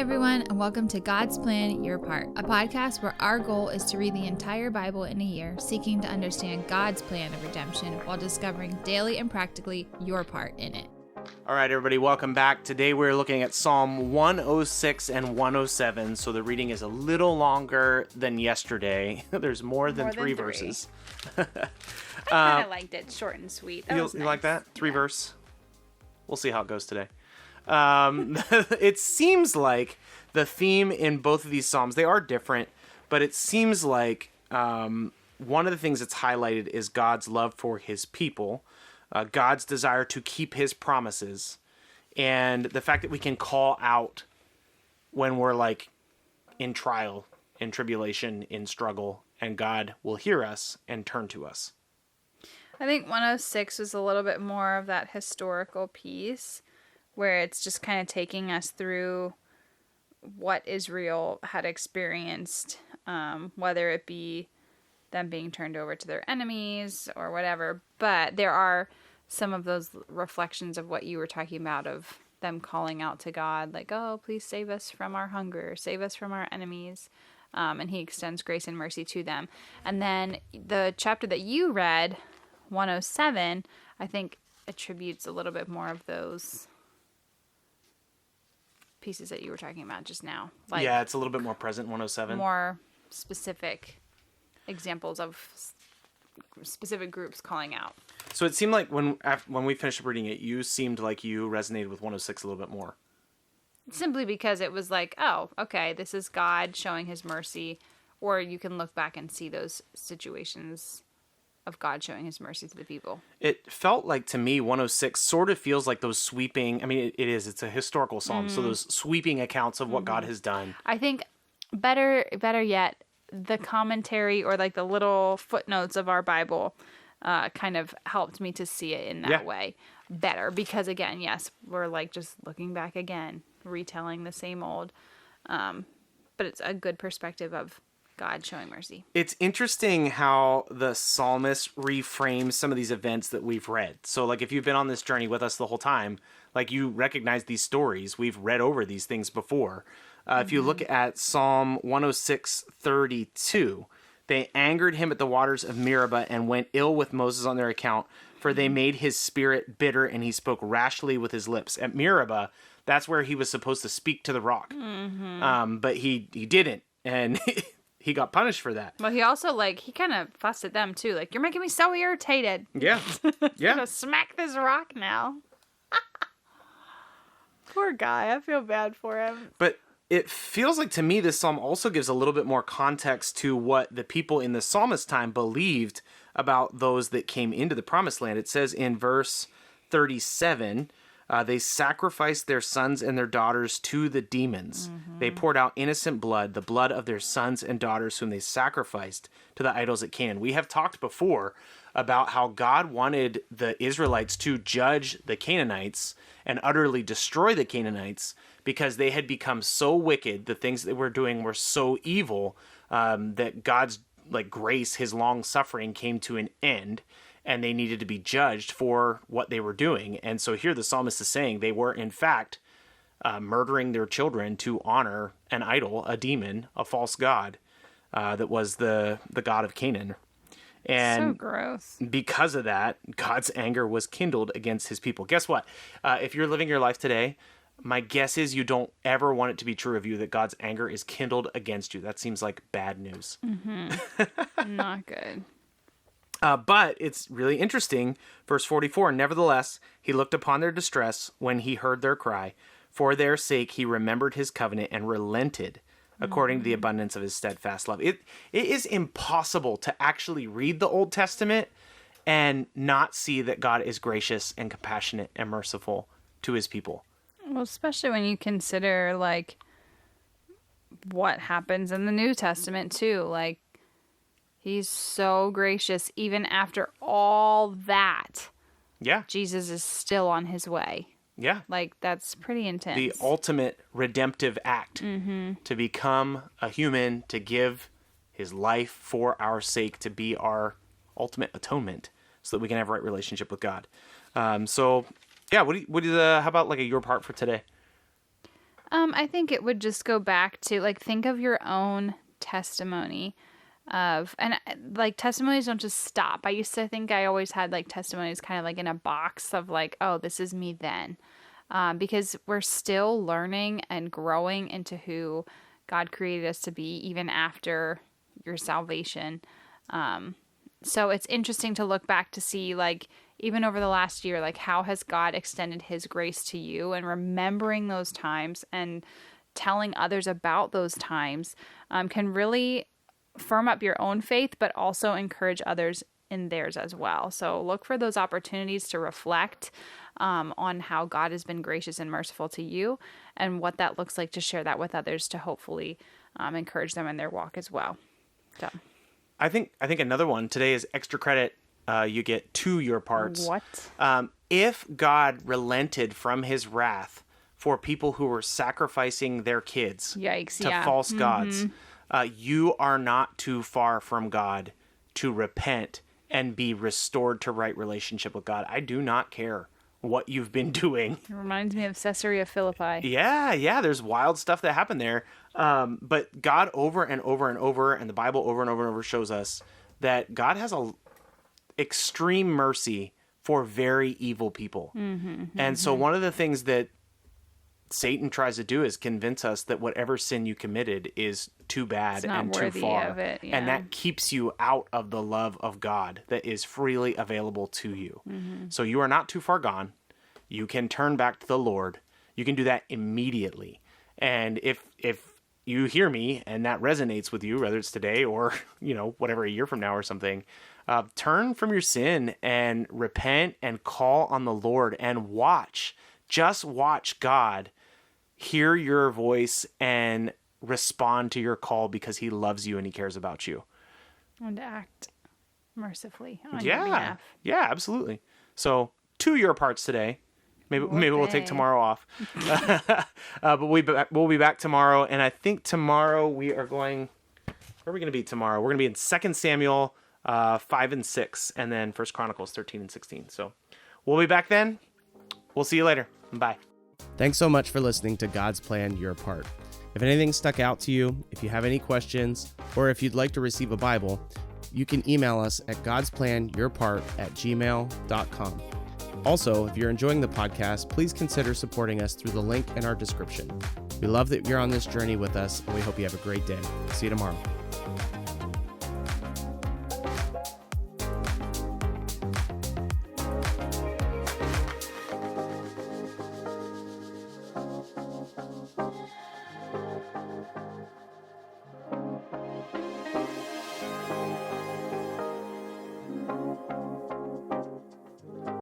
everyone, and welcome to God's Plan, Your Part, a podcast where our goal is to read the entire Bible in a year, seeking to understand God's plan of redemption while discovering daily and practically your part in it. All right, everybody, welcome back. Today we're looking at Psalm 106 and 107, so the reading is a little longer than yesterday. There's more than three verses. I kind of liked it, short and sweet. You like that? Three verse? We'll see how it goes today. It seems like the theme in both of these Psalms, they are different, but it seems like one of the things that's highlighted is God's love for his people, God's desire to keep his promises, and the fact that we can call out when we're like in trial, in tribulation, in struggle, and God will hear us and turn to us. I think 106 was a little bit more of that historical piece where it's just kind of taking us through what Israel had experienced, whether it be them being turned over to their enemies or whatever. But there are some of those reflections of what you were talking about, of them calling out to God, like, oh, please save us from our hunger, save us from our enemies. And he extends grace and mercy to them. And then the chapter that you read, 107, I think attributes a little bit more of those pieces that you were talking about just now. Like, yeah, it's a little bit more present in 107. More specific examples of specific groups calling out. So it seemed like when we finished reading it, you seemed like you resonated with 106 a little bit more. Simply because it was like, oh, okay, this is God showing his mercy. Or you can look back and see those situations of God showing his mercy to the people. It felt like, to me, 106 sort of feels like those sweeping, I mean, it's a historical psalm, so those sweeping accounts of what God has done. I think better yet, the commentary or like the little footnotes of our Bible kind of helped me to see it in that way better. Because again, yes, we're like just looking back again, retelling the same old, but it's a good perspective of God showing mercy. It's interesting how the psalmist reframes some of these events that we've read. So like if you've been on this journey with us the whole time, like you recognize these stories. We've read over these things before. If you look at Psalm 106:32, they angered him at the waters of Meribah and went ill with Moses on their account, for they made his spirit bitter and he spoke rashly with his lips. At Meribah, that's where he was supposed to speak to the rock. But he didn't. And he got punished for that. Well, he also, he kind of fussed at them, too. Like, you're making me so irritated. Yeah. Yeah. I'm going to smack this rock now. Poor guy. I feel bad for him. But it feels like, to me, this psalm also gives a little bit more context to what the people in the psalmist's time believed about those that came into the promised land. It says in verse 37... they sacrificed their sons and their daughters to the demons. They poured out innocent blood, the blood of their sons and daughters whom they sacrificed to the idols at Canaan. We have talked before about how God wanted the Israelites to judge the Canaanites and utterly destroy the Canaanites because they had become so wicked, the things that they were doing were so evil, that God's grace, his long suffering, came to an end. And they needed to be judged for what they were doing. And so here the psalmist is saying they were, in fact, murdering their children to honor an idol, a demon, a false god, that was the god of Canaan. And so gross. Because of that, God's anger was kindled against his people. Guess what? If you're living your life today, my guess is you don't ever want it to be true of you that God's anger is kindled against you. That seems like bad news. Not good. But it's really interesting. Verse 44, nevertheless, he looked upon their distress when he heard their cry. For their sake, he remembered his covenant and relented according to the abundance of his steadfast love. It is impossible to actually read the Old Testament and not see that God is gracious and compassionate and merciful to his people. Well, especially when you consider, what happens in the New Testament, too. He's so gracious, even after all that. Yeah. Jesus is still on his way. Yeah. That's pretty intense. The ultimate redemptive act to become a human, to give his life for our sake, to be our ultimate atonement so that we can have a right relationship with God. So, yeah, how about your part for today? I think it would just go back to, like, think of your own testimony like, testimonies don't just stop. I used to think I always had, like, testimonies kind of like in a box of, like, oh, this is me then. Because we're still learning and growing into who God created us to be, even after your salvation. So it's interesting to look back to see, like, even over the last year, like, how has God extended his grace to you, and remembering those times and telling others about those times can really firm up your own faith, but also encourage others in theirs as well. So look for those opportunities to reflect on how God has been gracious and merciful to you, and what that looks like to share that with others to hopefully encourage them in their walk as well. So I think another one today is extra credit. You get to your parts. What? If God relented from his wrath for people who were sacrificing their kids to false gods, you are not too far from God to repent and be restored to right relationship with God. I do not care what you've been doing. It reminds me of Caesarea Philippi. Yeah, there's wild stuff that happened there. But God over and over and over, and the Bible over and over and over shows us that God has a extreme mercy for very evil people. And so one of the things that Satan tries to do is convince us that whatever sin you committed is too bad and too far. Of it, And that keeps you out of the love of God that is freely available to you. So you are not too far gone. You can turn back to the Lord. You can do that immediately. And if you hear me and that resonates with you, whether it's today or, whatever, a year from now or something, turn from your sin and repent and call on the Lord and just watch God hear your voice and respond to your call, because he loves you and he cares about you. And act mercifully on your behalf. Yeah, absolutely. So, to your parts today. Maybe we'll take tomorrow off. But we'll be back tomorrow. And I think tomorrow we are going... Where are we going to be tomorrow? We're going to be in 2 Samuel 5 and 6. And then 1 Chronicles 13 and 16. So we'll be back then. We'll see you later. Bye. Thanks so much for listening to God's Plan, Your Part. If anything stuck out to you, if you have any questions, or if you'd like to receive a Bible, you can email us at godsplanyourpart@gmail.com. Also, if you're enjoying the podcast, please consider supporting us through the link in our description. We love that you're on this journey with us, and we hope you have a great day. See you tomorrow.